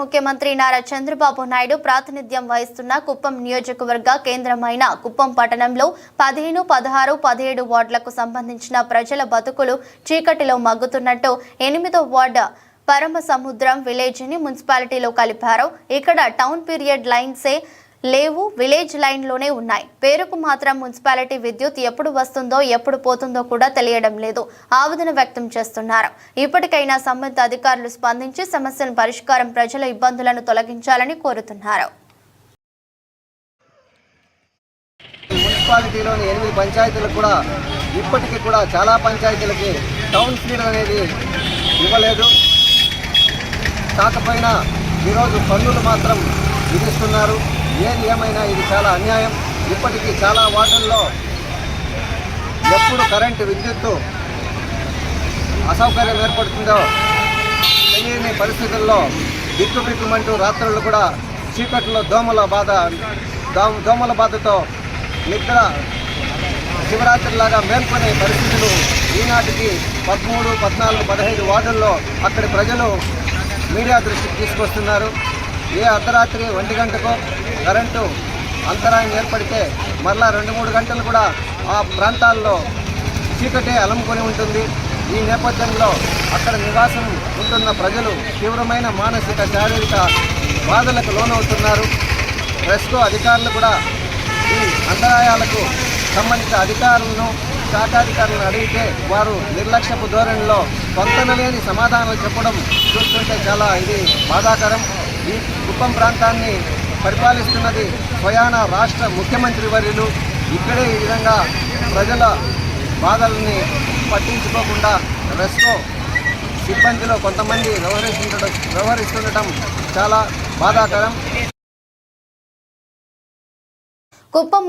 ముఖ్యమంత్రి నారా చంద్రబాబు నాయుడు ప్రాతినిధ్యం వహిస్తున్న కుప్పం నియోజకవర్గ కేంద్రమైన కుప్పం పట్టణంలో 15, 16, 17 వార్డులకు సంబంధించిన ప్రజల బతుకులు చీకటిలో మగ్గుతున్నట్టు 8వ వార్డు పరమసముద్రం విలేజ్ ని మున్సిపాలిటీలో కలిపారు. ఇక్కడ టౌన్ పీరియడ్ లైన్సే లేవు, విలేజ్ లైన్ లోనే ఉన్నాయి. పేరుకు మాత్రం మున్సిపాలిటీ విద్యుత్ ఎప్పుడు వస్తుందో ఎప్పుడు పోతుందో కూడా తెలియడం లేదు. ఆవేదన వ్యక్తం చేస్తున్నారు. ఇప్పటికైనా సంబంధిత అధికారులు స్పందించి సమస్యల పరిష్కారం, ప్రజల ఇబ్బందులను తొలగించాలని కోరుతున్నారు. మున్సిపాలిటీలోని 8 పంచాయతీలకు కూడా ఇప్పటికీ కూడా చాలా పంచాయతీలకి టౌన్ ఫీడర్ అనేది ఇవ్వలేదు. కాకపోయినా ఈరోజు పన్నులు మాత్రం విధిస్తున్నారు. ఏది ఏమైనా ఇది చాలా అన్యాయం. ఇప్పటికీ చాలా వార్డుల్లో ఎప్పుడు కరెంటు విద్యుత్తు అసౌకర్యం ఏర్పడుతుందో తెలియని పరిస్థితుల్లో బిక్కుబిక్కుమంటూ రాత్రులు కూడా చీకట్లో దోమల బాధతో నిద్ర శివరాత్రిలాగా మేల్కొనే పరిస్థితులు ఈనాటికి 13, 14, 15 వార్డుల్లో అక్కడి ప్రజలు మీడియా దృష్టికి తీసుకొస్తున్నారు. ఏ అర్ధరాత్రి 1 గంటకో కరెంటు అంతరాయం ఏర్పడితే మరలా 2-3 గంటలు కూడా ఆ ప్రాంతాల్లో చీకటే అలముకొని ఉంటుంది. ఈ నేపథ్యంలో అక్కడ నివాసం ఉంటున్న ప్రజలు తీవ్రమైన మానసిక, శారీరక బాధలకు లోనవుతున్నారు. రెస్కో అధికారులు కూడా ఈ అంతరాయాలకు సంబంధిత అధికారులను, శాఖాధికారులను అడిగితే వారు నిర్లక్ష్యపు ధోరణిలో పొంతనలేని సమాధానాలు చెప్పడం చూస్తుంటే చాలా ఇది బాధాకరం. ఈ కుప్పం ప్రాంతాన్ని పరిపాలిస్తున్నది స్వయాన రాష్ట్ర ముఖ్యమంత్రి వర్యులు. ఇక్కడే ఈ విధంగా ప్రజల బాధల్ని పట్టించుకోకుండా రెస్కో సిబ్బందిలో కొంతమంది వ్యవహరిస్తుండటం చాలా బాధాకరం. కుప్పం